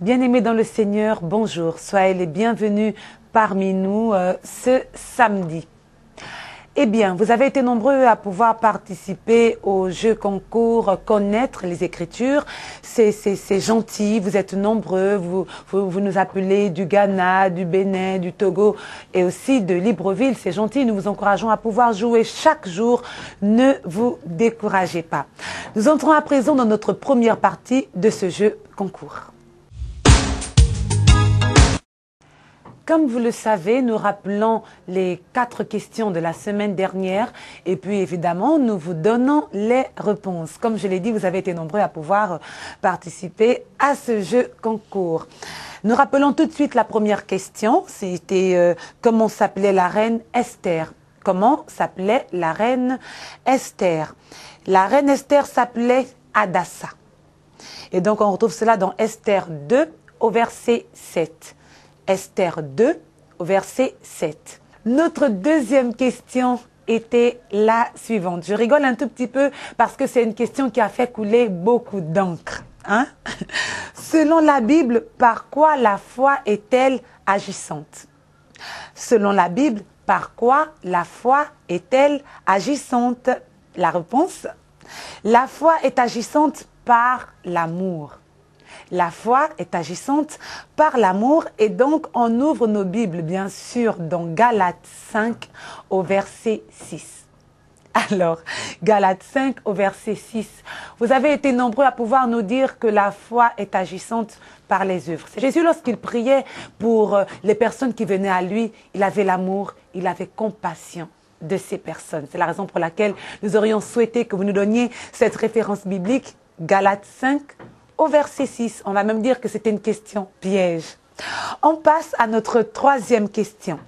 Bien-aimés dans le Seigneur, bonjour, soyez les bienvenus parmi nous ce samedi. Eh bien, vous avez été nombreux à pouvoir participer au jeu concours Connaître les Écritures. C'est gentil, vous êtes nombreux, vous nous appelez du Ghana, du Bénin, du Togo et aussi de Libreville. C'est gentil, nous vous encourageons à pouvoir jouer chaque jour. Ne vous découragez pas. Nous entrons à présent dans notre première partie de ce jeu concours. Comme vous le savez, nous rappelons les 4 questions de la semaine dernière et puis évidemment, nous vous donnons les réponses. Comme je l'ai dit, vous avez été nombreux à pouvoir participer à ce jeu concours. Nous rappelons tout de suite la première question. C'était comment s'appelait la reine Esther? Comment s'appelait la reine Esther? La reine Esther s'appelait Hadassa. Et donc, on retrouve cela dans Esther 2 au verset 7. Esther 2, au verset 7. Notre deuxième question était la suivante. Je rigole un tout petit peu parce que c'est une question qui a fait couler beaucoup d'encre. Hein? Selon la Bible, par quoi la foi est-elle agissante? Selon la Bible, par quoi la foi est-elle agissante? La réponse, la foi est agissante par l'amour. La foi est agissante par l'amour et donc on ouvre nos Bibles bien sûr dans Galates 5 au verset 6. Alors, Galates 5 au verset 6, vous avez été nombreux à pouvoir nous dire que la foi est agissante par les œuvres. Jésus, lorsqu'il priait pour les personnes qui venaient à lui, il avait l'amour, il avait compassion de ces personnes. C'est la raison pour laquelle nous aurions souhaité que vous nous donniez cette référence biblique, Galates 5 au verset 6, on va même dire que c'était une question piège. On passe à notre troisième question.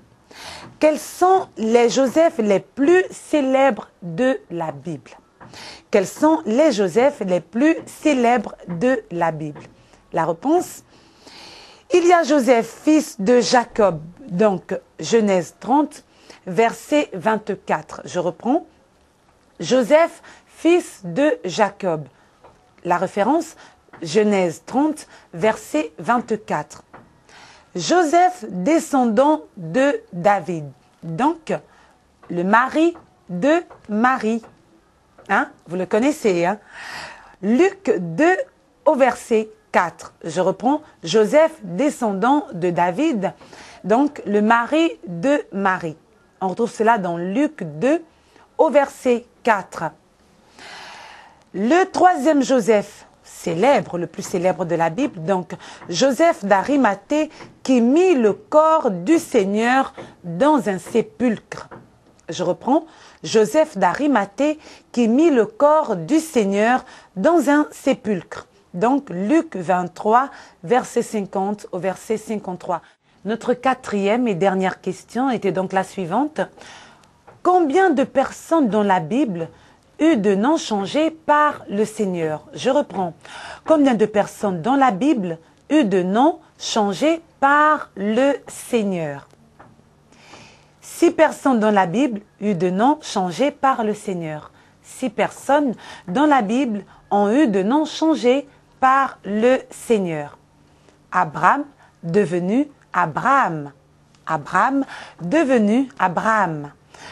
Quels sont les Joseph les plus célèbres de la Bible? Quels sont les Joseph les plus célèbres de la Bible? La réponse, il y a Joseph, fils de Jacob, donc Genèse 30, verset 24. Je reprends. Joseph, fils de Jacob. La référence, Genèse 30, verset 24. Joseph, descendant de David. Donc, le mari de Marie. Hein? Vous le connaissez. Hein? Luc 2 au verset 4. Je reprends. Joseph, descendant de David. Donc, le mari de Marie. On retrouve cela dans Luc 2 au verset 4. Le troisième Joseph, célèbre, le plus célèbre de la Bible, donc Joseph d'Arimathée qui mit le corps du Seigneur dans un sépulcre. Je reprends, Joseph d'Arimathée qui mit le corps du Seigneur dans un sépulcre. Donc Luc 23, verset 50 au verset 53. Notre quatrième et dernière question était donc la suivante. Combien de personnes dans la Bible eut de nom changé par le Seigneur? Je reprends. Combien de personnes dans la Bible eut de nom changé par le Seigneur? 6 personnes dans la Bible eut de nom changé par le Seigneur. 6 personnes dans la Bible ont eu de nom changé par le Seigneur. Abraham devenu Abraham. Abraham devenu Abraham.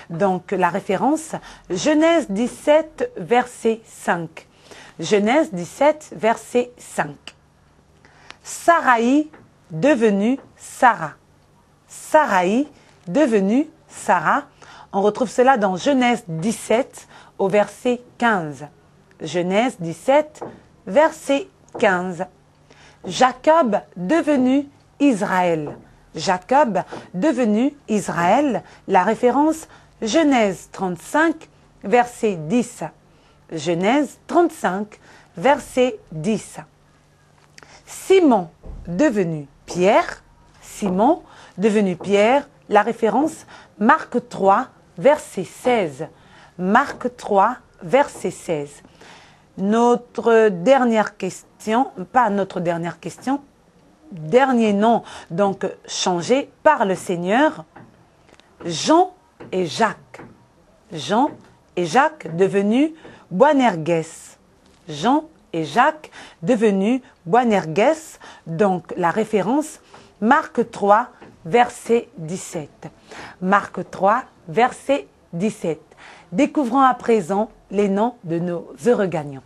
Donc, la référence, Genèse 17, verset 5. Genèse 17, verset 5. Saraï, devenue Sarah. Saraï, devenue Sarah. On retrouve cela dans Genèse 17, au verset 15. Genèse 17, verset 15. Jacob, devenu Israël. Jacob, devenu Israël. La référence, Genèse 35, verset 10. Genèse 35, verset 10. Simon, devenu Pierre. Simon, devenu Pierre. La référence, Marc 3, verset 16. Marc 3, verset 16. Notre dernière question, pas notre dernière question, dernier nom, donc changé par le Seigneur, Jean et Jacques. Jean et Jacques devenus Boanerges. Jean et Jacques, devenus Boanerges, donc la référence Marc 3, verset 17. Marc 3, verset 17. Découvrons à présent les noms de nos heureux gagnants.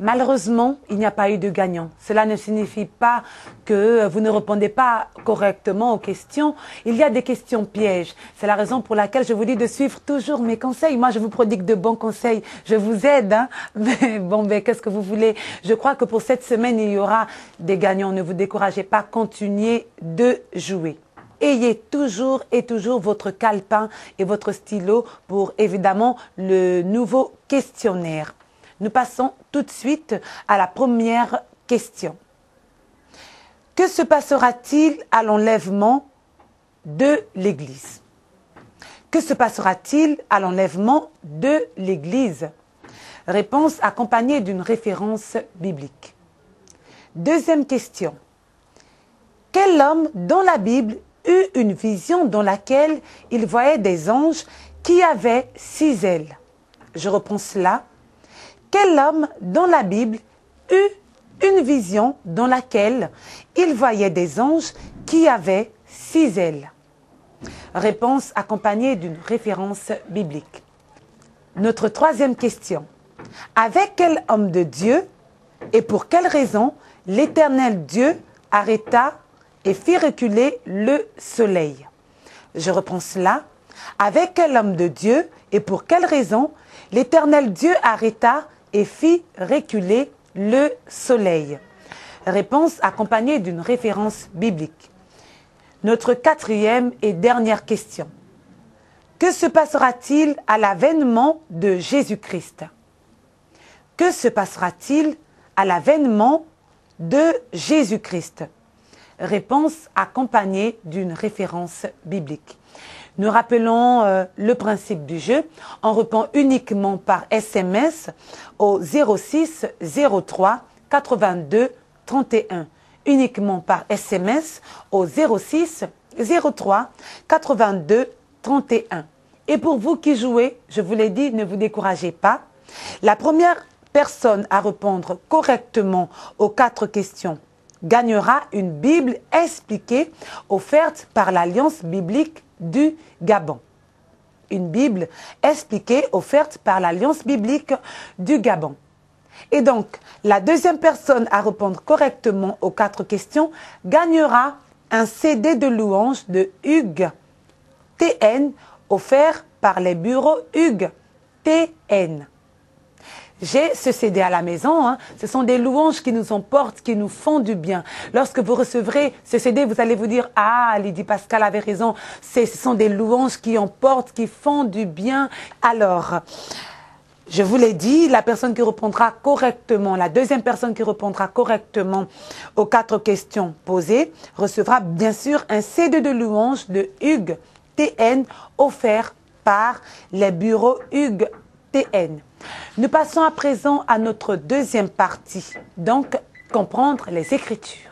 Malheureusement, il n'y a pas eu de gagnant. Cela ne signifie pas que vous ne répondez pas correctement aux questions. Il y a des questions pièges. C'est la raison pour laquelle je vous dis de suivre toujours mes conseils. Moi, je vous prodigue de bons conseils. Je vous aide, hein. Mais bon, qu'est-ce que vous voulez? Je crois que pour cette semaine, il y aura des gagnants. Ne vous découragez pas. Continuez de jouer. Ayez toujours et toujours votre calepin et votre stylo pour évidemment le nouveau questionnaire. Nous passons tout de suite à la première question. Que se passera-t-il à l'enlèvement de l'Église? Que se passera-t-il à l'enlèvement de l'Église? Réponse accompagnée d'une référence biblique. Deuxième question. Quel homme dans la Bible eut une vision dans laquelle il voyait des anges qui avaient 6 ailes? Je reprends cela. Quel homme dans la Bible eut une vision dans laquelle il voyait des anges qui avaient 6 ailes? Réponse accompagnée d'une référence biblique. Notre troisième question. Avec quel homme de Dieu et pour quelle raison l'Éternel Dieu arrêta et fit reculer le soleil? Je reprends cela. Avec quel homme de Dieu et pour quelle raison l'Éternel Dieu arrêta et fit reculer le soleil? Réponse accompagnée d'une référence biblique. Notre quatrième et dernière question. Que se passera-t-il à l'avènement de Jésus-Christ? Que se passera-t-il à l'avènement de Jésus-Christ? Réponse accompagnée d'une référence biblique. Nous rappelons le principe du jeu. On répond uniquement par SMS au 06 03 82 31. Uniquement par SMS au 06 03 82 31. Et pour vous qui jouez, je vous l'ai dit, ne vous découragez pas. La première personne à répondre correctement aux 4 questions gagnera une Bible expliquée offerte par l'Alliance biblique du Gabon. Une Bible expliquée offerte par l'Alliance biblique du Gabon. Et donc, la deuxième personne à répondre correctement aux 4 questions gagnera un CD de louanges de Hugues TN offert par les bureaux Hugues TN. J'ai ce CD à la maison, hein. Ce sont des louanges qui nous emportent, qui nous font du bien. Lorsque vous recevrez ce CD, vous allez vous dire « Ah, Lydie Pascal avait raison, ce sont des louanges qui emportent, qui font du bien. » Alors, je vous l'ai dit, la personne qui répondra correctement, la deuxième personne qui répondra correctement aux 4 questions posées, recevra bien sûr un CD de louanges de Hugues TN offert par les bureaux Hugues TN. Nous passons à présent à notre deuxième partie, donc comprendre les Écritures.